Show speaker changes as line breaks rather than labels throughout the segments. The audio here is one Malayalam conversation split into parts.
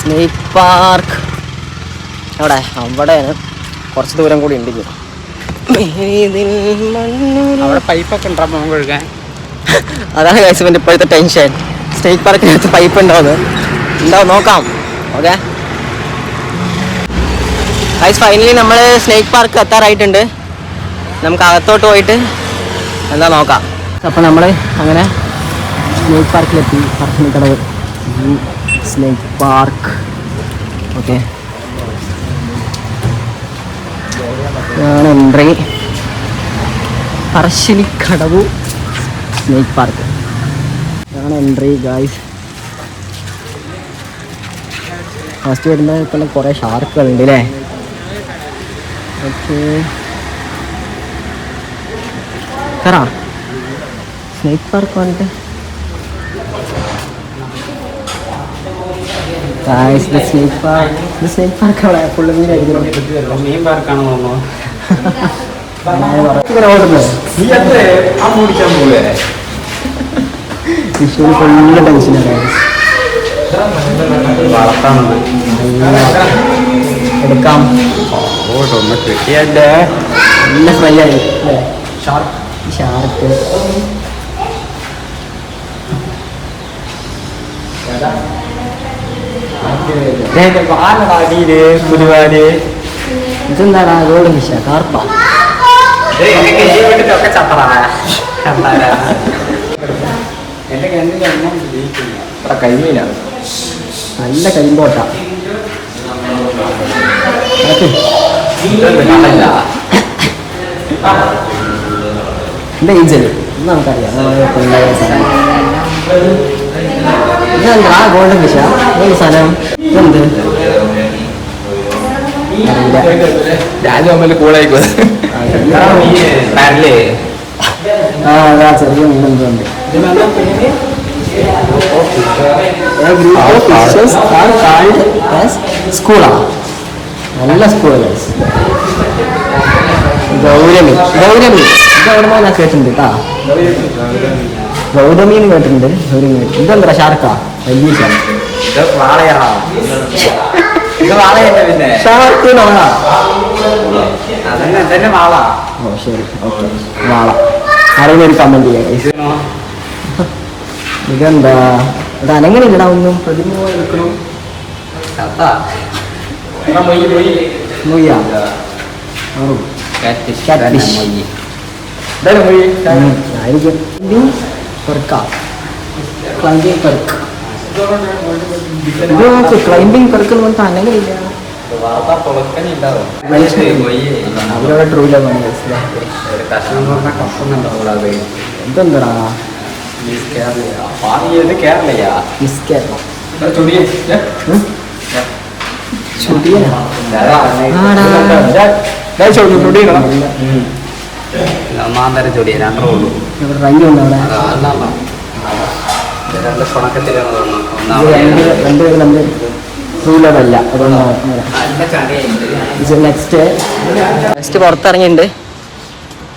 സ്നേക്ക് പാർക്ക് അവിടെയാണ്, കുറച്ച് ദൂരം കൂടി ഉണ്ട്.
അവിടെ പൈപ്പൊക്കെ ഉണ്ടാകുമ്പോൾ നമുക്ക് ഒഴുകാൻ.
അതാണ് ഗൈസിൻ്റെ ഇപ്പോഴത്തെ ടെൻഷൻ. സ്നേക്ക് പാർക്കിനകത്ത് പൈപ്പ് ഉണ്ടാവും നോക്കാം. ഓക്കെ ഗൈസ്, ഫൈനലി നമ്മൾ സ്നേക്ക് പാർക്ക് എത്താറായിട്ടുണ്ട്. നമുക്ക് അകത്തോട്ട് പോയിട്ട് എന്താ നോക്കാം. അപ്പോൾ നമ്മൾ അങ്ങനെ സ്നേക്ക് പാർക്കിലെത്തി. Parassinikadavu snake park. ഓക്കെ, ഇതാണ് എൻട്രി. പറശ്ശിനിക്കടവ് സ്നേക്ക് പാർക്ക് ഇതാണ് എൻട്രി ഗൈസ്. ഫസ്റ്റ് വരുമ്പോൾ ഇപ്പം കുറേ ഷാർക്കുകളുണ്ട് അല്ലേ. ഓക്കെ, കയറാം. സ്നേക്ക് പാർക്ക് വന്നിട്ട് സ്നേക്ക് പാർക്ക് അവിടെ ഫുള്ള് മീനായിരിക്കും.
മീൻ പാർക്കാണ് തോന്നുന്നു.
വിഷുവിന് ഫുള്ള് ടെൻഷനാണ്. എടുക്കാം.
ഒന്ന് കിട്ടിയല്ലേ,
നല്ല ഫ്രൈ ആയി അല്ലേ. ഷാർക്ക് ഇതെന്താടാ? ഗോൾഡൻ ഫിഷാ? കാർപ്പാ?
കരിമീനാണ്,
നല്ല കരിമ്പോട്ടാ. എന്താ ഈജല് നമുക്കറിയാം. ഇതെന്താ ഗോൾഡൻ ഫിഷാ? ഏത് സാധനം? ഇതെന്ത്?
രാജു കൂളായിക്കോ.
അതാ ചെറിയ മീനെന്തുണ്ട്. സ്കൂളാ? നല്ല സ്കൂള്. ഗൗരമി ഇതെവിടെ ഞാൻ കേട്ടിട്ടുണ്ട് കേട്ടാ. ഗൗതമീന്ന് കേട്ടിട്ടുണ്ട്. ഇതെന്താ ഷാർക്കാ? വലിയ ഷാർക്ക് വാള. ഓ ശരി, ഓക്കെ. വാള അറിയുന്നൊരു കമന്റ് ചെയ്യാം. ഇതെന്താ? ഇത് അനങ്ങനെ ഇടാ ഒന്നും. പ്രതിമ എടുക്കണം. മൊയ്യ ക്ലൈംബിംഗ് പെർക്ക് എന്ന് പറഞ്ഞാൽ അങ്ങനെയില്ല. അവരോട് ട്രൂല ഇതെന്താ? നെക്സ്റ്റ് പുറത്തിറങ്ങിയിട്ടുണ്ട്.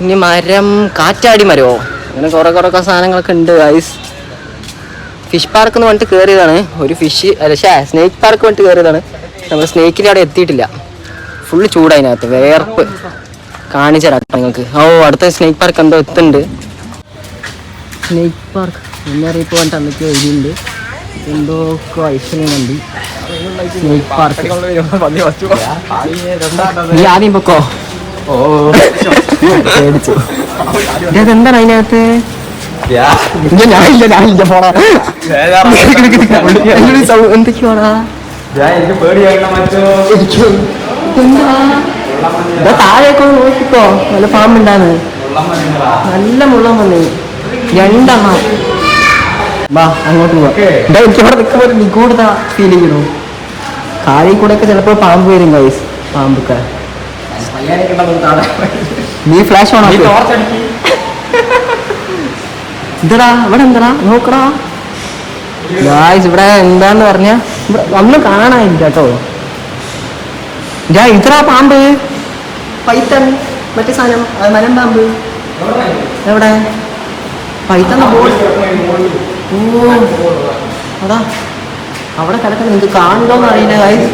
ഇനി മരം, കാറ്റാടി മരമോ അങ്ങനെ കുറെ സാധനങ്ങളൊക്കെ ഉണ്ട് ഗൈസ്. ഫിഷ് പാർക്ക് എന്ന് പറഞ്ഞിട്ട് കയറിയതാണ്. ഒരു ഫിഷ് അല്ല സ്നേക്ക് പാർക്ക് പറഞ്ഞിട്ട് കയറിയതാണ്. നമ്മൾ സ്നേക്കിൻ്റെ അവിടെ എത്തിയിട്ടില്ല. ഫുള്ള് ചൂടതിനകത്ത്, വേർപ്പ്. കാണിച്ചുതരാം നിങ്ങൾക്ക്. ഓ, അടുത്ത സ്നേക്ക് പാർക്ക് എന്തോ എത്തുന്നുണ്ട്. സ്നേക്ക് പാർക്ക് മുന്നറിയിപ്പ് പറഞ്ഞിട്ട് എന്തൊക്കെയോ എഴുതിയിട്ടുണ്ട്. എന്തോ ഐശ്വര്യമുണ്ട്. സ്നേക്ക് പാർക്ക് നീ ആദ്യം പൊക്കോ. ഓ പേടിച്ചു. ഇതെന്താണ് അതിനകത്ത്? ഞാനില്ല പോണാ. എന്തൊക്കെയാടാ? എന്താ താഴേക്കോ നോക്കിക്കോ. നല്ല പാമ്പുണ്ടാണ്. നല്ല മുള്ളം വന്ന് രണ്ടെണ്ണം. ബാ അങ്ങോട്ട് പോവാ. എനിക്ക് അവിടെ നിൽക്കുമ്പോൾ ഒരു നിഗൂഢത ഫീൽ ചെയ്യുന്നു. കാലിൽ കൂടെ ഒക്കെ ചിലപ്പോൾ പാമ്പ് വരും ഗൈസ്. പാമ്പൊക്കെ നീ ഫ്ലാഷ് ഓൺ ആക്കി. ഇതടാ ഇവിടെ എന്താടാ നോക്കടാ ഗായ്സ്. ഇവിടെ എന്താന്ന് പറഞ്ഞാ ഇവിടെ ഒന്നും കാണാനില്ല കേട്ടോ. ഇതടാ പാമ്പ്, പൈത്തൺ, മറ്റേ സാധനം മരം പാമ്പ്. എവിടെ പൈത്തൺ? ഓ അതാ അവിടെ കിടക്കുന്ന നിങ്ങൾക്ക് കാണുന്നോന്ന് അറിയില്ല guys.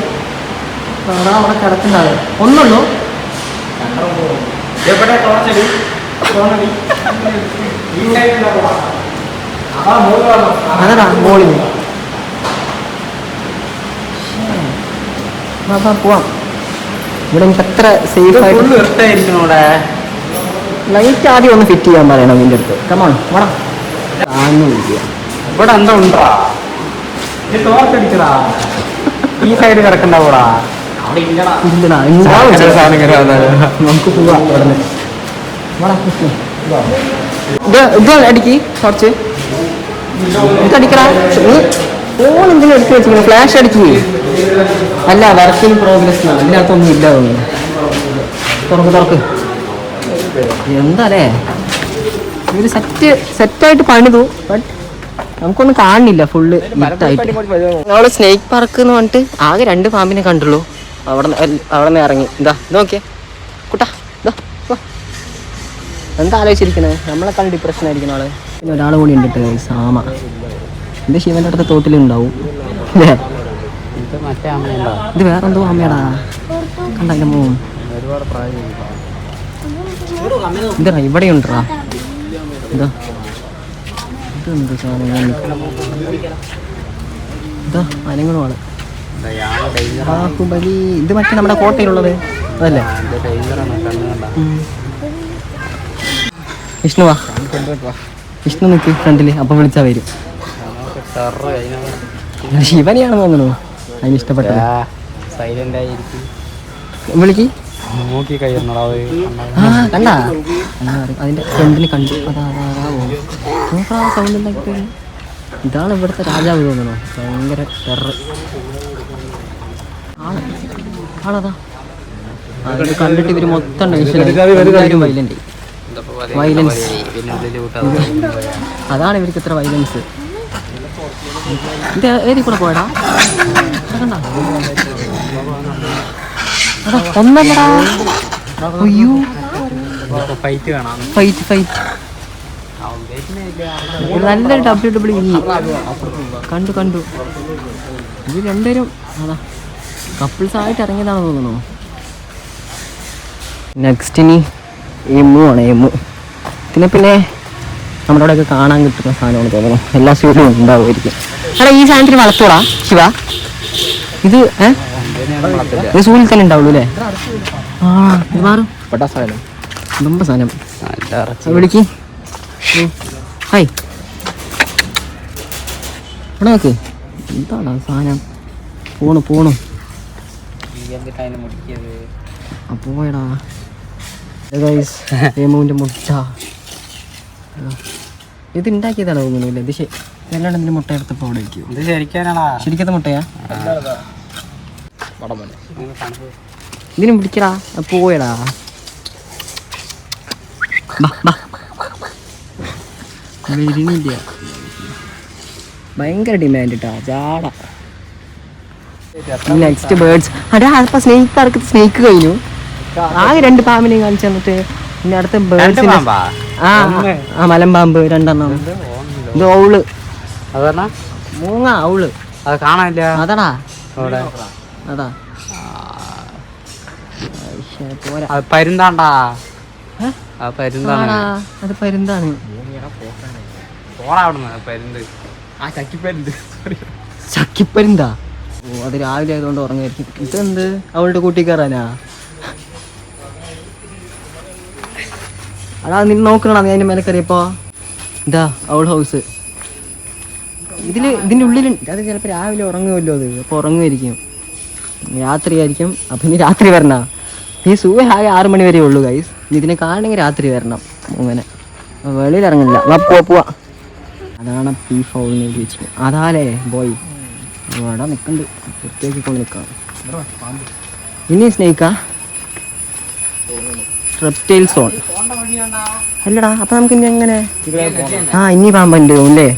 അതാ അവിടെ കിടക്കുന്നത് ഒന്നുള്ളൂ. അതാ മോളിൽ പോവാം. ഇവിടെ എനിക്ക് അത്ര സേഫ് ആയിട്ട് ലൈറ്റ് ആദ്യം ഒന്ന് ഫിറ്റ് ചെയ്യാൻ പറയണം നിന്റെ അടുത്ത്. കമോൺ വേണം
ഇവിടെ എന്താ ഉണ്ടാ ടോർച്ചടിക്കടാ ഈ സൈഡ് കിടക്കണ്ടാവൂടാ.
നമുക്ക് പോവാം ഇവിടുന്ന്. ഇത് അടിക്ക് കുറച്ച് ഇതടിക്കടാ. ഫോൺ എന്തെങ്കിലും എടുത്ത് വെച്ചിരിക്കണം. ഫ്ലാഷ് അടിക്കുക. അല്ല വർക്കിംഗ് പ്രോഗ്രസ് ആണ്. ഇതിനകത്തൊന്നും ഇല്ല തോന്നുന്നു. തുറക്ക് എന്താല്ലേ ഇവര് സെറ്റായിട്ട് പണിതു. ബട്ട് നമുക്കൊന്നും കാണുന്നില്ല. ഫുള്ള് ഇട്ടായിട്ട് നമ്മള് സ്നേക്ക് പാർക്ക് എന്ന് പറഞ്ഞിട്ട് ആകെ 2 പാമ്പിനെ കണ്ടുള്ളൂ. അവിടെ നിന്ന് ഇറങ്ങി. ഇതാ നോക്കിയേ കുട്ടാ. എന്താ ആലോചിച്ചിരിക്കണേ? നമ്മളെക്കാൾ ഡിപ്രഷൻ ആയിരിക്കണം ആള്. പിന്നെ ഒരാൾ കൂടി ഉണ്ട് സാമ. എന്റെ ശിവന്റെ അടുത്ത തോട്ടിലുണ്ടാവും അല്ലേ? ഇത് വേറെന്തോ അമ്മയാടാ. കണ്ട എന്റെ മോൻ ഇതാ ഇവിടെ ഉണ്ടോ? ഇതാ ഇതെന്ത് സാധനം? ഇതാ അനങ്ങളുമാണ്. ബാഹുബലി. ഇത് മറ്റേ നമ്മുടെ കോട്ടയിലുള്ളത് അതല്ലേ? വിഷ്ണു വാ. വിഷ്ണു നിൽക്ക് ഫ്രണ്ടില്. അപ്പൊ വിളിച്ചാ വരും. ശിവനെയാണ് തോന്നുന്നു അതിന് ഇഷ്ടപ്പെട്ടത്. വിളിക്ക്. കണ്ടാ അതിന്റെ ഫ്രണ്ടില് കണ്ടു. സൗണ്ട് ഉണ്ടാക്കിട്ട് ഇതാണ് ഇവിടുത്തെ രാജാവ് തോന്നണോ? ഭയങ്കര ടെറർ ആളതാ. അത് കണ്ടിട്ട് ഇവര് മൊത്തം വൈലൻസ്. അതാണ് ഇവർക്ക് ഇത്ര വൈലൻസ്. ഇത് ഏതി കൂടെ പോയടാ? ഒന്നല്ലടാ. അയ്യോ ഫൈറ്റ് നല്ലൊരു WWE കണ്ടു. ഇത് രണ്ടുപേരും അതാ കപ്പിൾസ് ആയിട്ട് ഇറങ്ങിയതാണെന്ന് തോന്നുന്നു. നെക്സ്റ്റ് ഇനി എമ്മു ആണ്. എമ്മു പിന്നെ നമ്മുടെ അവിടെയൊക്കെ കാണാൻ കിട്ടുന്ന സാധനമാണ് തോന്നുന്നു. എല്ലാ സീഡിലും ഉണ്ടാവുമായിരിക്കും. എടാ ഈ സാധനത്തിന് വളർത്തോടാ ശിവ. ഇത് ഇത് സൂര്യൽ തന്നെ ഉണ്ടാവുള്ളൂ അല്ലേ? ആ ഇത് മാറും ரொம்ப സാധനം. വിളിക്ക്. ഹായ് ഇവിടെ നോക്ക്. എന്താണ് സാധനം? പോണു പോയടാ. ഏമുവിൻ്റെ മുട്ട ഇത് ഉണ്ടാക്കിയതാണ് തോന്നുന്നു. ഇത് എല്ലാണ്ട് ഇതിൻ്റെ മുട്ട എടുത്തപ്പോൾ അവിടെ വയ്ക്കും.
ഇത്
ശരിക്കത്തെ മുട്ടയാ? ഇതിന് പിടിക്കടാ. പോയടാ. വരുന്നില്ല. ഭയങ്കര ഡിമാൻഡ് ഇട്ടാ ജാട. Next birds. അടാ അപ്പൊ സ്നേക്ക് പാർക്ക് സ്നേക്ക് കഴിഞ്ഞു. ആകെ 2 പാമ്പിനെയും കാണിച്ചു തന്നിട്ട് പിന്നെ അടുത്ത ബേർഡ്സ്. ആ മലമ്പാമ്പ് 2 ഇത് ഔള്. മൂങ്ങ ഔള് അതാടാ. അതാ
പരുന്താണ്ടാ.
അത് പരുന്താണ്. ചക്കിപ്പരുന്താ. ഓ അത് രാവിലെ ആയതുകൊണ്ട് ഉറങ്ങായിരിക്കും. ഇതെന്ത് അവളുടെ കൂട്ടി കയറാനാ? അതാ നീ നോക്കണ നീ അതിന്റെ മേലെ കയറിയപ്പോ. ഇതാ അവൾ ഹൗസ്. ഇതിന്റെ ഉള്ളിൽ അത് ചിലപ്പോ രാവിലെ ഉറങ്ങുമല്ലോ. അത് അപ്പൊ ഉറങ്ങുമായിരിക്കും. രാത്രി ആയിരിക്കും. അപ്പൊ ഇനി രാത്രി വരണ. ഈ സൂവ ആകെ 6 മണി വരെ ഉള്ളൂ ഗൈസ്. ഇതിനെ കാണണമെങ്കിൽ രാത്രി വരണം. അങ്ങനെ വെളിയിൽ ഇറങ്ങില്ല. പോവാ. അതാണ് പി ഫൗളിന് എഴുതി വെച്ചിട്ട്. അതാലേ ബോയ് അവിടെ നിൽക്കുന്നുണ്ട്. വൃത്തിയാക്കിക്കൊണ്ട് നിൽക്കാം. ഇനി സ്നേക്കാ റെപ്റ്റൈൽ സോൺ അല്ലടാ. അപ്പൊ നമുക്ക് ഇനി എങ്ങനെ? ഇനി പാമ്പുണ്ട് അല്ലേ?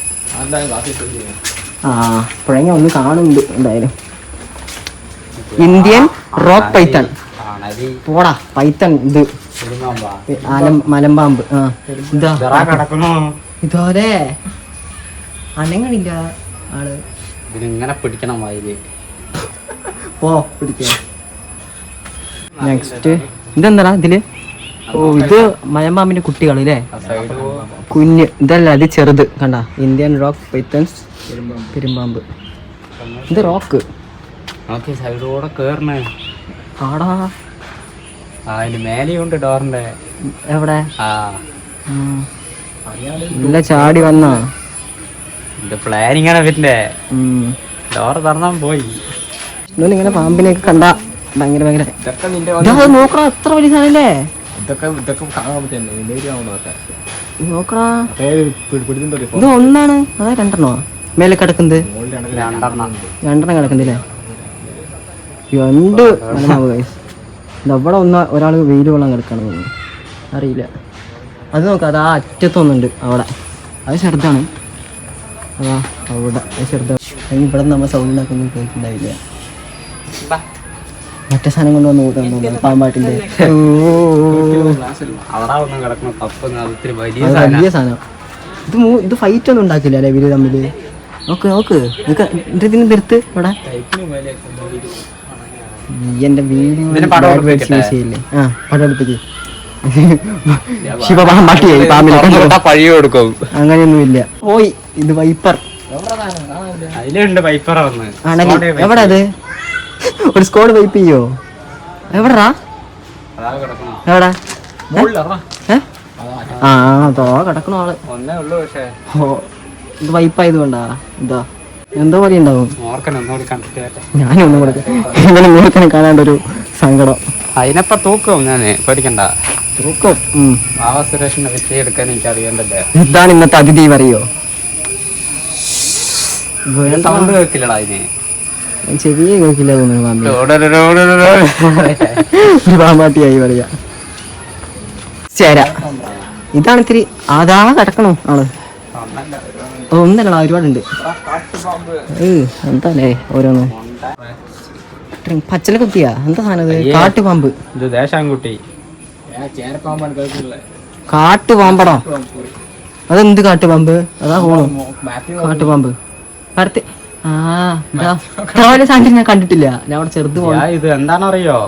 പുഴങ്ങ ഒന്ന് കാണുന്നുണ്ട്. എന്തായാലും ഇന്ത്യൻ റോക്ക് പൈത്തൺ. പോടാ പൈത്തൺ. ഇത് മലമ്പാമ്പ്. ഇതാ ഇതോരെ അനങ്ങളില്ല ആള്.
ഇതിനിങ്ങനെ പിടിക്കണം വായില്.
ഓ പിടിക്കാം. നെക്സ്റ്റ് ഇതെന്താ ഇതില്? ഓ ഇത് മയമ്പാമ്പിന്റെ കുട്ടികളല്ലേ? കുഞ്ഞ് ഇതല്ല, ഇത് ചെറുത് കണ്ട. ഇന്ത്യൻ റോക്ക് പൈത്തൺസ് പെരുമ്പാമ്പ്. ഇത് റോക്ക്
സൈഡിലൂടെ കേറണേ.
ആടാ
അതിന് മേലെയുണ്ട് ഡോറിന്റെ.
എവിടെ?
ആ
നല്ല ചാടി വന്നാ.
ഇത് പ്ലാനിങ്ങനെ പിന്നെ ഡോറ് തുറന്നാൻ പോയി.
ഇങ്ങനെ പാമ്പിനെയൊക്കെ കണ്ട ഭയങ്കര ഭയങ്കര നോക്കണ എത്ര വലിയ സാധനല്ലേ? നോക്കണ ഇത് ഒന്നാണ് അതാ രണ്ടെണ്ണോ മേലെ കിടക്കുന്നത്? രണ്ടെണ്ണം കിടക്കുന്നില്ലേ? രണ്ട് ഇവിടെ ഒരാൾ വെയിൽ കൊള്ളാൻ കിടക്കാണ് തോന്നുന്നു, അറിയില്ല. അത് നോക്കാം, അത് ആ അറ്റത്തൊന്നുണ്ട് അവിടെ, അത് ചെറുതാണ്. അതാ അവിടെ ചെറുതാണ്. ഇവിടെ നമ്മൾ സൗണ്ട് ഉണ്ടാക്കൊന്നും കേൾക്കുന്നുണ്ടാവില്ല. മറ്റേ സാധനം കൊണ്ട് വന്ന് നോക്കാൻ പാമ്പാട്ടിന്റെ വലിയ സാധനം. ഇത് ഫൈറ്റ് ഒന്നും ഉണ്ടാക്കില്ല അല്ലെ ഇവര് തമ്മില്? നോക്ക് നോക്ക് ഇതിന് നിർത്ത് ഇവിടെ. എന്റെ വീഡിയോ ആ പടം എടുപ്പിക്ക്. ശിവപാമ്പാട്ടിയായി പാമ്പിനെ പഴി കൊടുക്കും. അങ്ങനെയൊന്നുമില്ല. പോയി ഇത് വൈപ്പർ. എവിടെ അത്? ഒരു സ്കോഡ് വൈപ്പ് ചെയ്യോ? എവിടാ എവിടെ? ആ അതോ കിടക്കണ ആള്. ഇത് വൈപ്പായതുകൊണ്ടാ ഇതാ എന്തോ പോലെ ഉണ്ടാവും. ഞാനൊന്നും കൊടുക്ക ഇങ്ങനെ മൂർക്കനെ കാണാണ്ടൊരു സങ്കടം.
അതിനപ്പ തൂക്കും ഞാന്, പേടിക്കണ്ട.
തൂക്കും.
സുരേഷിനെ വെച്ചെടുക്കാൻ എനിക്ക് അറിയണ്ടല്ലേ.
ഇതാണ് ഇന്നത്തെ അതിഥി പറയോ?
സൗണ്ട് കേൾക്കില്ലടാ അതിന്.
ചെവിയെ കേൾക്കില്ല തോന്നുന്നു പാമ്പ്. ഒരു പാമ്പാട്ടിയായി പറയാ. ചേരാ ഇതാണ് ഇത്തിരി. അതാ കിടക്കണോ ആള്? ഒന്നല്ലടാ, ഒരുപാടുണ്ട്. എന്താല്ലേ ഓരോന്ന്. പച്ചല കുത്തിയാ എന്താ സാധനം? കാട്ടുപാമ്പ്.
ദേശാൻകുട്ടി
കാട്ടുപാമ്പടാ. അതെന്ത് കാട്ടുപാമ്പ്? അതാ പോണു കാട്ടുപാമ്പ്. അടുത്ത് സാധനം ഞാൻ കണ്ടിട്ടില്ല. ഞാൻ അവിടെ ചെറുത് പോണ.
ഇത് എന്താണെന്നറിയോ?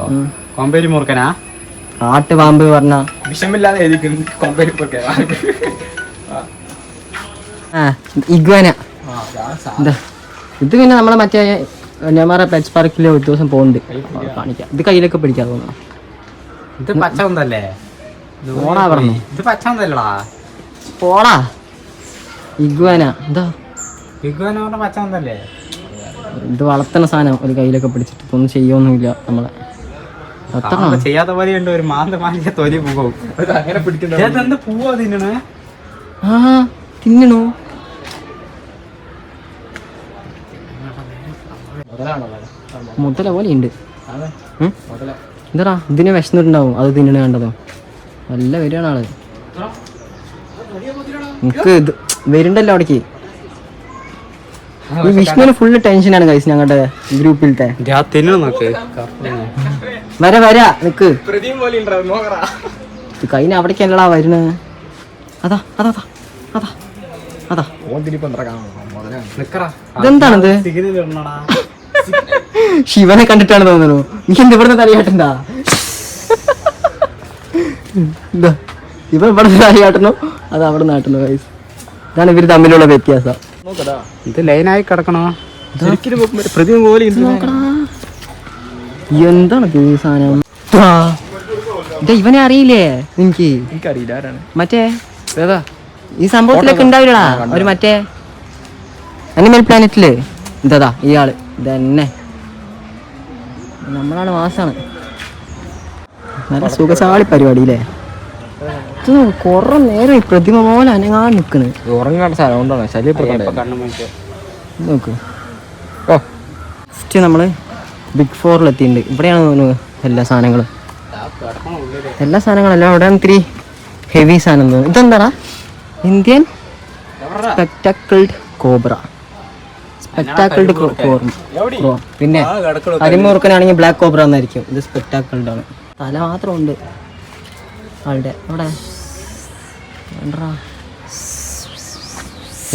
കൊമ്പേരി മൂർക്കനാ
കാട്ടുപാമ്പ് പറഞ്ഞ
വിഷമില്ലാതെ
ഇഗ്വാന. ഇത് പിന്നെ നമ്മളെ മറ്റേ നെമാറ പെറ്റ്സ് പാർക്കിൽ ഒരു ദിവസം പോകുന്നുണ്ട്, കാണിക്കാം. ഇത് കയ്യിലൊക്കെ പിടിക്കാ തോന്നുന്നു.
ഇത് പച്ചവന്തല്ലേ?
പോടാ പറഞ്ഞു.
ഇത് പച്ചവന്തല്ലടാ,
പോടാ. ഇഗ്വാന എന്താ?
ഇഗ്വാന പറഞ്ഞ പച്ചവന്തല്ലേ?
ഇത് വളർത്തുന്ന സാധനം. ഒരു കയ്യിലൊക്കെ പിടിച്ചിട്ട് ഒന്നും ചെയ്യൊന്നുമില്ല നമ്മളെ.
ചെയ്യാത്ത പോലെ ഉണ്ട്. ഒരു മാന്ത തൊലി പോകും. അങ്ങനെ പൂവാ തിന്നണേ.
ആ തിന്നണോ? മുതല പോലെ ഉണ്ട്. എന്താ ഇതിന് വിശന്നിട്ടുണ്ടാവും, അത് തിന്നണ കണ്ടതോ. നല്ല വരികയാണ് ആള്. എനിക്ക് ഇത് വരുന്നുണ്ടല്ലോ അവിടേക്ക്. ഈ വിഷ്ണുവിന് ഫുള്ള് ടെൻഷനാണ് കൈസ് ഞങ്ങളുടെ ഗ്രൂപ്പിലത്തെ. വരാ നിക്ക്. കൈന അവിടേക്ക് അല്ലടാ വരുന്നത്. അതാ അതാ അതാ അതാ. ഇതെന്താണിത്? ശിവനെ കണ്ടിട്ടാണ് തോന്നുന്നു. നീ എന്ത് ഇവിടുന്ന് തലയാട്ടണ്ടാ? ഇവ ഇവിടുന്ന് തലയാട്ടണോ അത് അവിടെ നാട്ടണോ? കൈസ് ഇതാണ് ഇവര് തമ്മിലുള്ള വ്യത്യാസം.
ഇത് ലൈനായി കിടക്കണോ?
എന്താണ് ഈ സാധനം? ഇവനെ അറിയില്ലേ എനിക്ക്? മറ്റേ ഈ സംഭവത്തിലൊക്കെ ഉണ്ടാവില്ലടാ ഒരു മറ്റേ അനിമൽ പ്ലാനറ്റില്. ഇതാ ഇയാള് ഇതന്നെ നമ്മളാണ്. മാസാണ്. നല്ല സുഖശാളി പരിപാടിയില്ലേ? ഇത് കൊറേ നേരം ഈ പ്രതിമ പോലെ അനങ്ങാൻ നിക്കണ്.
ഉറങ്ങാൻ സ്ഥലം കൊണ്ടാണ്
നോക്ക്. ഫസ്റ്റ് നമ്മള് ബിഗ് ഫോറിലെത്തിയിട്ടുണ്ട്. ഇവിടെയാണ് തോന്നുന്നു എല്ലാ സാധനങ്ങളും. എല്ലാ സാധനങ്ങളല്ല, അവിടെ ഇത്തിരി ഹെവി സാധനം തോന്നുന്നു. ഇതെന്താടാ? Indian സ്പെക്ടാക്കിൾഡ് cobra. സ്പെക്ടാക്കിൾഡ് പിന്നെ കരിമൂർക്കനാണെങ്കിൽ ബ്ലാക്ക് കോബ്ര എന്നായിരിക്കും. ഇത് സ്പെക്ടാക്കിൾഡ് ആണ്. തല മാത്രം ഉണ്ട് ആളുടെ. അവിടെ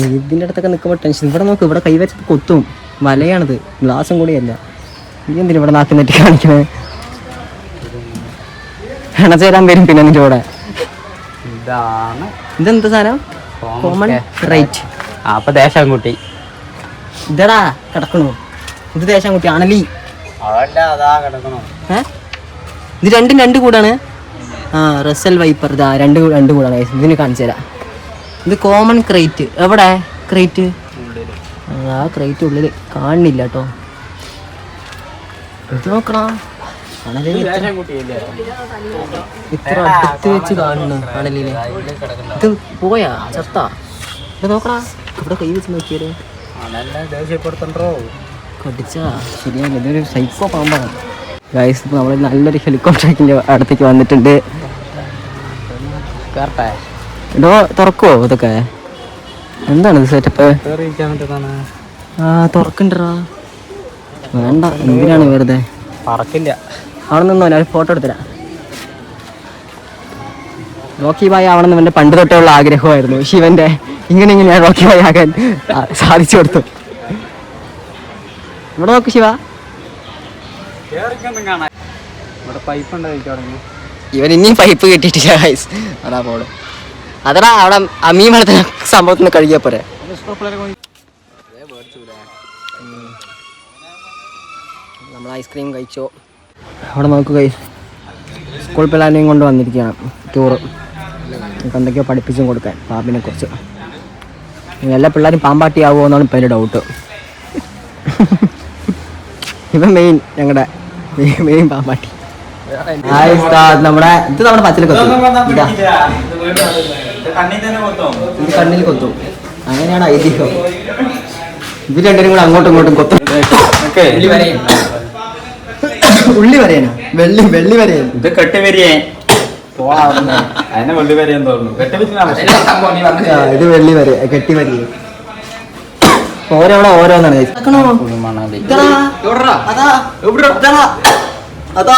ഇതിൻ്റെ അടുത്തൊക്കെ നിൽക്കുമ്പോൾ ടെൻഷൻ. ഇവിടെ നോക്ക്, ഇവിടെ കൈവച്ചത് കൊത്തും. വലയാണിത്, ഗ്ലാസും കൂടിയല്ല. നീ എന്തിനാ ഇവിടെ നാക്കി നെറ്റി കാണിക്കണേ? ചേരാൻ വരും പിന്നെ നിന്റെ കൂടെ.
ഇതാണ്
ഇതെന്താ സാധനം? Common right.
അപ്പൊ ദേശാൻകുട്ടി
ഇതടാ കിടക്കണു. ഇത് ദേശാൻകുട്ടി ആണല്ലീ. ഇത് രണ്ടും രണ്ട് കൂടാണ്. റസൽ വൈപ്പർ ഇതാ രണ്ട് കൂടാണ്. ഇതിന് കാണിച്ചു തരാം. ഇത് കോമൺ ക്രേറ്റ്. എവിടെ ക്രേറ്റ്? ആ ക്രേറ്റ് ഉള്ളിൽ കാണുന്നില്ല കേട്ടോ. ഇത് നോക്കണ ഇത്ര അടുത്ത് വെച്ച് കാണുന്നു ആണല്ലേ. ഇത് പോയാ ചത്ത. ഇത് നോക്കണ ഇവിടെ കൈ വെച്ച് നോക്കിയാലോ. കടിച്ചാ ശരിയാണ്. ഇതൊരു സൈക്കോ പാമ്പാണ് ഗൈസ്. ഇപ്പോൾ നമ്മൾ നല്ലൊരു ഹെലികോപ്റ്ററിൻ്റെ അടുത്തേക്ക് വന്നിട്ടുണ്ട്. എടോ തുറക്കുവോ ഇതൊക്കെ? എന്താണ് ഇത് സെറ്റപ്പ്? തുറക്കണ്ടറാ. വേണ്ട, എന്തിനാണ് വെറുതെ.
പറക്കില്ല.
അവിടെ നിന്നോ, ഞാൻ ഫോട്ടോ എടുത്തരാ. റോക്കി ബായ് ആവണമെന്ന് എൻ്റെ പണ്ട് തൊട്ടേ ഉള്ള ആഗ്രഹമായിരുന്നു. ശിവന്റെ ഇങ്ങനെ ഞാൻ റോക്കി ബായ് ആകാൻ സാധിച്ചു കൊടുത്തു. ഇവിടെ നോക്ക് ശിവ. ഇവൻ ഇനിയും പൈപ്പ് കെട്ടിയിട്ടില്ല ഗൈസ്. അതാ പോള്. അതടാ അവിടെ അമീൻ വളർത്തുന്ന സംഭവത്തിന് കഴുകിയാ പോരെ. നമ്മൾ ഐസ്ക്രീം കഴിച്ചോ. അവിടെ നോക്ക് ഗൈസ്, സ്കൂൾ പിള്ളേരെയും കൊണ്ട് വന്നിരിക്കുകയാണ് ടൂറ്. നമുക്ക് എന്തൊക്കെയോ പഠിപ്പിച്ചും കൊടുക്കാൻ പാമ്പിനെ കുറിച്ച്. എല്ലാ പിള്ളേരും പാമ്പാട്ടിയാവുമോ എന്നാണ് ഇപ്പം എൻ്റെ ഡൗട്ട്. ഇവൻ മെയിൻ, ഞങ്ങളുടെ മെയിൻ പാമ്പാട്ടി. നമ്മുടെ ഇത് നമ്മുടെ പച്ചില കൊത്തും. ഇത് കണ്ണിൽ കൊത്തും. അങ്ങനെയാണ് ഐതിഹ്യം. ഇത് രണ്ടുപേരും കൂടെ അങ്ങോട്ടും ഇങ്ങോട്ടും കൊത്തും. ഉള്ളി വരയാനാ? വെള്ളി വരയാൻ. ഇത് കെട്ടി വരികയെ. ഇത് വെള്ളി വര കെട്ടി വരിക. ഓരോടെ ഓരോന്നാണ്. അതാ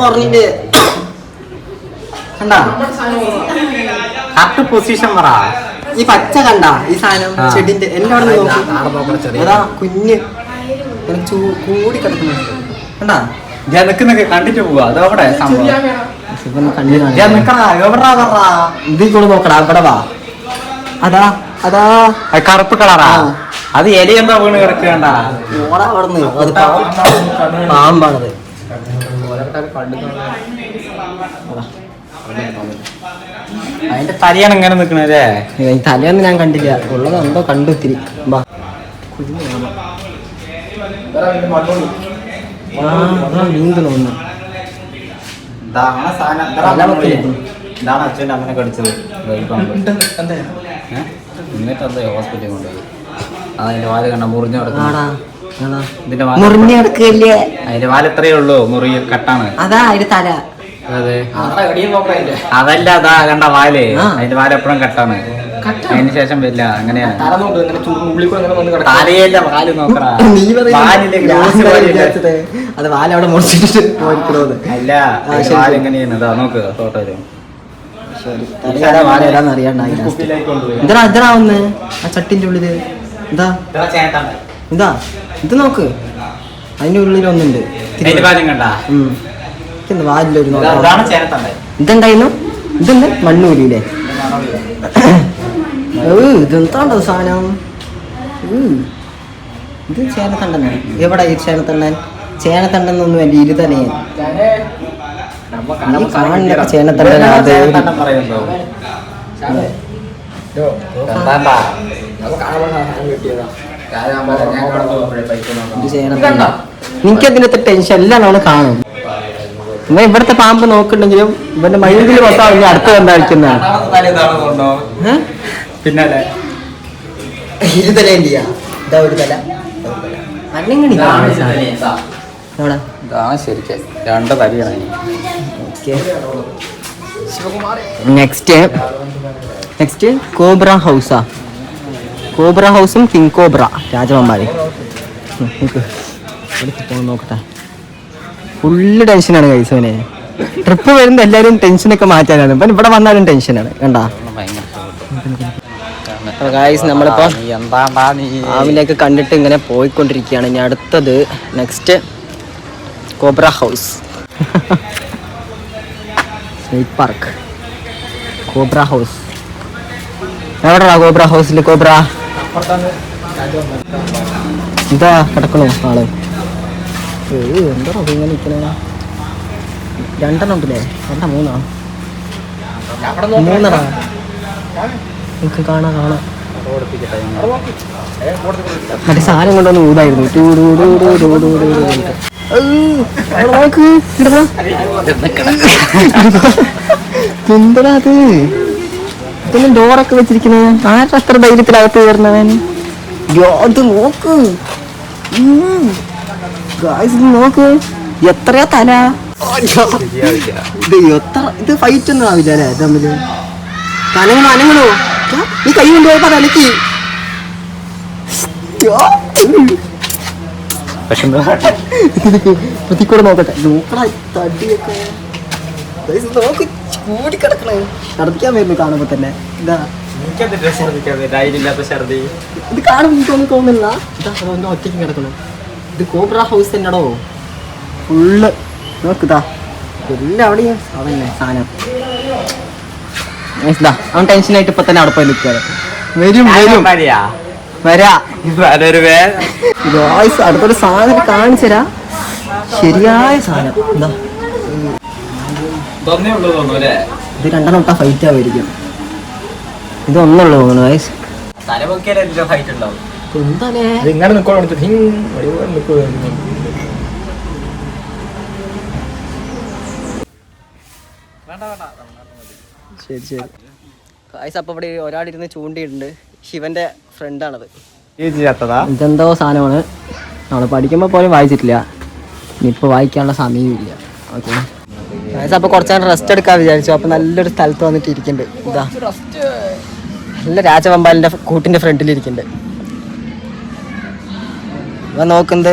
പറഞ്ഞിട്ട് കണ്ടാ പൊസിഷൻ പറ. ഈ പച്ച കണ്ട ഈ സാധനം ചെടിന്റെ എല്ലാവരും അതാ കുഞ്ഞ് കൂടി കിടക്കുന്നു. കണ്ടാ
ജനക്കുന്നൊക്കെ കണ്ടിട്ട് പോവാ. അതവിടെ
ഇതിൽ കൂടെ നോക്കടാ. ഇവിടെ വാ. അതാ അതാ
കറുപ്പ് കളറാ. അത് എലി എന്താ വീണ് കിടക്കണ്ട.
ഓടാ അവിടുന്ന്. അത് പാമ്പാണത്.
അതിന്റെ തലയാണ് ഇങ്ങനെ നിക്കണല്ലേ.
തലയൊന്നും ഞാൻ കണ്ടില്ല. ഉള്ളത് എന്തോ കണ്ടു ഇത്തിരി. നീന്തണോന്ന്.
ഇതാണ് അച്ഛൻ്റെ അമ്മനെ കടിച്ചത്. എന്നിട്ട് എന്താ ഹോസ്പിറ്റലിൽ കൊണ്ടുപോയി. അതിന്റെ വാല് കണ്ട മുറിഞ്ഞു
കിടക്കല്ലേ.
അതിന്റെ വാല് എത്രയേ ഉള്ളൂ, മുറി കട്ടാണ്.
അതാ അതിന്റെ തല.
അതെ, അതല്ല അതാ കണ്ട വാല്. അതിന്റെ വാല് എപ്പോഴും കട്ടാണ്. അതിന് ശേഷം വരില്ല. അങ്ങനെയാണ്. തലയല്ല വാല് നോക്കടാ.
അത് വാല് അവിടെ മുറിച്ചിട്ട്
അല്ല, വാല് എങ്ങനെയാണ്. അതാ നോക്ക് ഫോട്ടോയില്.
എന്താ വന്ന് ആ ചട്ടിന്റെ ഉള്ളില്? എന്താ എന്താ ഇത് നോക്ക്. അതിന്റെ ഉള്ളിൽ ഒന്നുണ്ട്. വാലിലൊരു ഇതെന്തായിരുന്നു? ഇതെന്ത് മണ്ണൂരില്ലേ? ഇതെന്താണ്ടോ സാധനം? ഇത് ചേനത്തണ്ടനാണ്. എവിടെ ഈ ചേനത്തണ്ടൻ? ചേനത്തണ്ടെന്നൊന്നും അല്ല, ഇരുതലയൻ. കാണുന്ന ചേനത്തണ്ടനാ. എനിക്കതിനകത്ത് ടെൻഷൻ എല്ലാം നമ്മൾ കാണും. ഇവൻ ഇവിടുത്തെ പാമ്പ് നോക്കുന്നുണ്ടെങ്കിലും ഇവന്റെ മൈൻഡിൽ മൊത്തം ഇനി അടുത്ത് കണ്ടായിരിക്കുന്നതാണ്.
പിന്നെ
ഇരുതല ഇതാ ഒരു തല.
ശരിക്കും രണ്ട് തലയാണ്.
നെക്സ്റ്റ് കോബ്ര ഹൗസാ. കോബ്ര ഹൗസും കിങ് കോബ്ര രാജവന്മാരെ നോക്കട്ടെ. ഫുള്ള് ടെൻഷനാണ് കൈസവനെ. ട്രിപ്പ് വരുന്ന എല്ലാവരും ടെൻഷനൊക്കെ മാറ്റാനാണ്. ഇപ്പം ഇവിടെ വന്നാലും ടെൻഷനാണ്. കണ്ടാ ഗായ്സ് നമ്മളിപ്പോ
എന്താണ്ടാ നീ
ആവിലേക്ക് കണ്ടിട്ട് ഇങ്ങനെ പോയിക്കൊണ്ടിരിക്കുകയാണ്. ഇനി അടുത്തത് next cobra house, snake park, cobra house. എവിടെയാ കോബ്ര ഹൗസിൽ? കോബ്ര ഇതാ കിടക്കണോ ആള്? എന്താ ഇങ്ങനെ നിൽക്കണേ? രണ്ടെണ്ണം ഉണ്ടല്ലേ? മൂന്നാണോ? എനിക്ക് കാണാം. മറ്റേ സാധനം കൊണ്ടൊന്ന് ഊതായിരുന്നു. എന്താ അത്? ഇതൊന്നും ഡോറൊക്കെ വെച്ചിരിക്കുന്നത്? ആരുടെ അത്ര ധൈര്യത്തിലകത്ത് കയറുന്നവൻ? അത് നോക്ക്, നോക്ക് എത്രയാ തല. ഇത് ഫൈറ്റ് ഒന്നും ആവില്ല അല്ലേ തമ്മില്? അനങ്ങളോ നീ കൈ കൊണ്ടുപോയപ്പോ തലക്ക് കൂടെ നോക്കട്ടെ. നോക്കടാ തടിയൊക്കെ നോക്ക് കൂടിക്കിടക്കണേ. ഛർദിക്കാൻ വരുന്നു കാണുമ്പോ തന്നെ. ഇതാ ഇത് കാണുമ്പോ എനിക്കൊന്നും തോന്നില്ല. ഇതാ ഒറ്റയ്ക്ക് കിടക്കണം. ഇത് കോബ്ര ഹൗസ് തന്നെടോ ഫുള്ള്. നോക്കിതാ എല്ലാവിടെയും അവന്നെ സാധനം. അവൻ ടെൻഷനായിട്ട് ഇപ്പൊ തന്നെ അവിടെ പോയി നിൽക്കുകയാണ്. വരും വരാ. അടുത്തൊരു സാധനം കാണിച്ചരാ. ശരിയായ സാധനം. എന്താ ഇത്? രണ്ടെണ്ണം ഇട്ടാ ഫൈറ്റ് ആവുമായിരിക്കും. ഇത് ഒന്നുള്ളൂ തോന്നുന്നു ഗായ്സ്. ശരി ശരി ഗായ്സ്. അപ്പൊ ഇവിടെ ഒരാളിരുന്ന് ചൂണ്ടിയിട്ടുണ്ട്. ശിവന്റെ ഫ്രണ്ടാണത്. ഇതെന്തോ സാധനമാണ്. നമ്മൾ പഠിക്കുമ്പോൾ പോലും വായിച്ചിട്ടില്ല. ഇനിയിപ്പോൾ വായിക്കാനുള്ള സമയമില്ല. ഓക്കെ ഗായ്സ്, അപ്പോൾ കുറച്ച് നേരം റെസ്റ്റ് എടുക്കാൻ വിചാരിച്ചു. അപ്പോൾ നല്ലൊരു സ്ഥലത്ത് വന്നിട്ട് ഇരിക്കുന്നുണ്ട്. ഇതാ നല്ല രാജവമ്പാലിന്റെ കൂട്ടിന്റെ ഫ്രണ്ടിലിരിക്കുന്നുണ്ട്. ഇവ നോക്കുന്നത്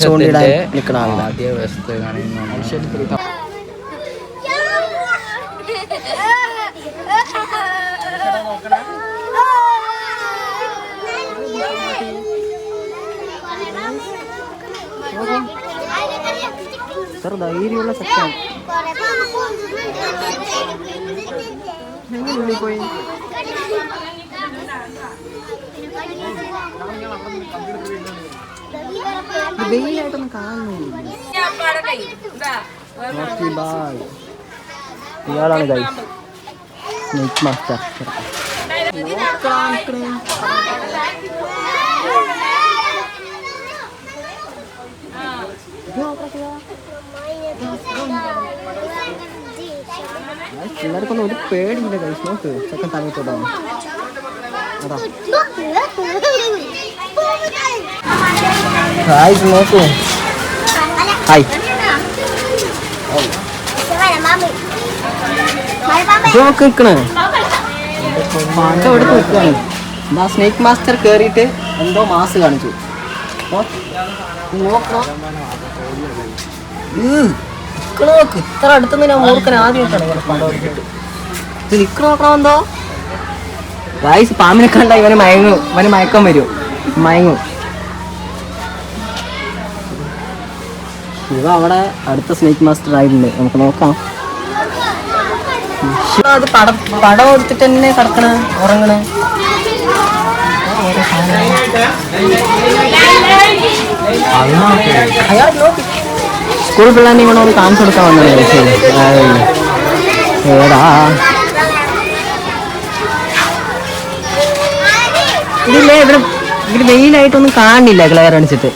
ചൂണ്ടിയിടാൻ നിൽക്കണ ആളാണ്. ഇത്ര ധൈര്യമുള്ള സെക്ഷൻ. പോയി വെയിലായിട്ടൊന്നും കാണുന്നില്ല. ഇയാളാണ് ഗൈസ് സ്നേക്ക് മാസ്റ്റർ. പിള്ളേർക്കൊന്നും ഒരു പേടിയില്ല ഗൈസ്. നോക്ക് ചെക്കൻ തലത്തോട്ടാണ്. അതാ ഹായ് നോക്കൂ. ഹായ് ഇതൊക്കെ നിൽക്കണേ. പാണ്ട എടുത്ത് നിൽക്കുകയാണ്. എന്താ സ്നേക്ക് മാസ്റ്റർ കയറിയിട്ട് എന്തോ മാസ് കാണിച്ചു. നോക്കണം നോക്ക്. ഇത്ര അടുത്തുനിന്ന് ഞാൻ മൂർക്കൻ ആദ്യമായിട്ടാണ് ഇങ്ങനെ പടം എടുത്തിട്ട്. ഇത് നിൽക്കണ നോക്കണം. എന്തോ ഗായ്സ് പാമ്പിനെ കണ്ട ഇവന് മയങ്ങും. ഇവന് മയക്കം വരും, മയങ്ങും. ഇവ അവിടെ അടുത്ത സ്നേക്ക് മാസ്റ്റർ ആയിട്ടുണ്ട്. നമുക്ക് നോക്കാം. അത് പടം എടുത്തിട്ട് തന്നെ കിടക്കണ ഉറങ്ങണ. സ്കൂൾ പിള്ളേരെ കൂടെ ഒന്ന് കാണിച്ചു കൊടുക്കാൻ വന്നത്. ഏടാ ഇതില്ലേ ഇവര് വെയിലായിട്ടൊന്നും കാണില്ല. ക്ലിയർ അടിച്ചിട്ട്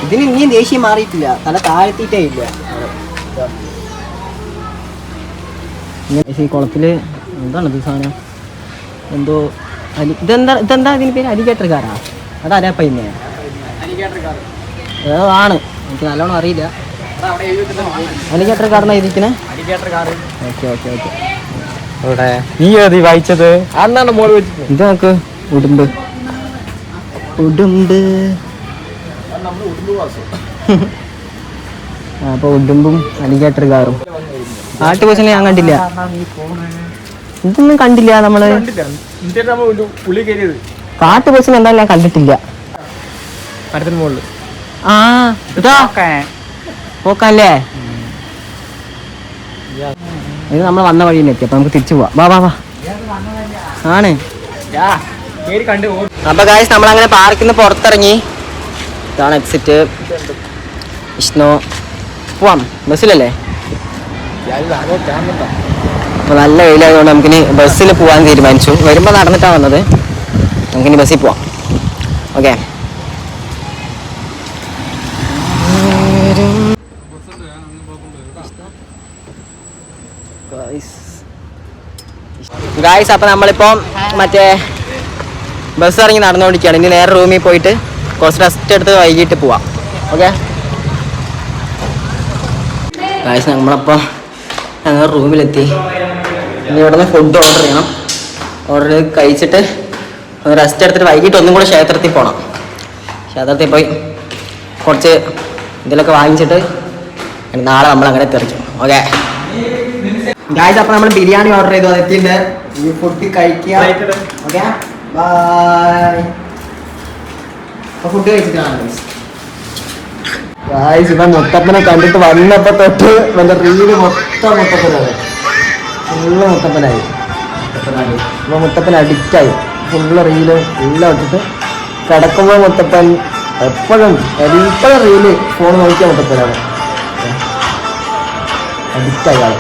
ഇതിന് ഇനിയും ദേഷ്യം മാറിയിട്ടില്ല. തല താഴ്ത്തിയിട്ടേ ഇല്ല. ഈ കുളത്തില് എന്താണിത് സാധനം? എന്തോ ഇതെന്താ ഇതിന് പേര്? അലിഗേറ്റർകാരാ? അതാരാ പയ്യനെ? ആണ്, എനിക്ക് നല്ലോണം അറിയില്ല. അലിഗേറ്റർകാരനാ ഇരിക്കണേ. Okay okay okay.
നീ വായിച്ചത് അന്നാണ് മോള് വെച്ചിട്ട്.
ഇത് നോക്ക്, ഉടുമ്പ് ഉടുമ്പ്. അപ്പൊ ഉടുമ്പും അലിഗേറ്റർ കാറും. ആട്ടുകൊച്ചിനെ ഞാൻ കണ്ടില്ല. ഇതൊന്നും കണ്ടില്ല നമ്മള്. കാട്ടു ബസ്സിന് എന്തായാലും ഞാൻ കണ്ടിട്ടില്ല. ആ ഇതാ പോക്കല്ലേ, ഇത് നമ്മൾ വന്ന വഴി തന്നെ എത്തി. അപ്പൊ നമുക്ക് തിരിച്ചു പോവാം. വാ വാ വാ. ആണ് അപ്പൊ ഗായ്സ് നമ്മളങ്ങനെ പാർക്കിൽ നിന്ന് പുറത്തിറങ്ങി. ഇതാണ് എക്സിറ്റ്. വിഷ്ണു പോവാം, ബസ്സിലല്ലേ? അപ്പൊ നല്ല വെയിലായതുകൊണ്ട് നമുക്കിനി ബസ്സിൽ പോകാൻ തീരുമാനിച്ചു. വരുമ്പോൾ നടന്നിട്ടാണ് വന്നത്. നമുക്കിനി ബസ്സിൽ പോവാം. ഓക്കെ. ഗായ്സ് അപ്പൊ നമ്മളിപ്പോ മറ്റേ ബസ് ഇറങ്ങി നടന്നുകൊണ്ടിരിക്കുകയാണ്. ഇനി നേരെ റൂമിൽ പോയിട്ട് കുറച്ച് റെസ്റ്റ് എടുത്ത് വൈകിട്ട് പോവാം. ഓക്കെ ഗായ്സ്, നമ്മളപ്പോൾ ഞങ്ങൾ റൂമിലെത്തി. ഇനി ഇവിടെ നിന്ന് ഫുഡ് ഓർഡർ ചെയ്യണം. ഓർഡർ ചെയ്ത് കഴിച്ചിട്ട് ഒന്ന് റെസ്റ്റ് എടുത്തിട്ട് വൈകിട്ട് ഒന്നും കൂടെ ക്ഷേത്രത്തിൽ പോകണം. ക്ഷേത്രത്തിൽ പോയി കുറച്ച് ഇതിലൊക്കെ വാങ്ങിച്ചിട്ട് നാളെ നമ്മളങ്ങനെ തെറിക്കും. ഓക്കെ ഗായ്സ്, അപ്പോൾ നമ്മൾ ബിരിയാണി ഓർഡർ ചെയ്തു. അതെത്തിയിട്ട് ഈ ഫുഡ് കഴിക്കുക. Okay bye. അപ്പോൾ ഫുഡ് കഴിച്ചിട്ടാണ് ഗായ്സ്. ഇപ്പം മുത്തപ്പനെ കണ്ടിട്ട് വന്നപ്പോൾ തൊട്ട് എൻ്റെ റീല് മൊത്തം മുത്തപ്പനാണ്. ഫുള്ള് മുത്തപ്പനായി. അപ്പോൾ മുത്തപ്പൻ അഡിക്റ്റായി. ഫുള്ള് റീല് എല്ലാം ഇട്ടിട്ട് കിടക്കുമ്പോൾ മുത്തപ്പൻ എപ്പോഴും റീല് ഫോൺ നോക്കിയ മുത്തപ്പനാണ്. അഡിക്റ്റായി ആള്.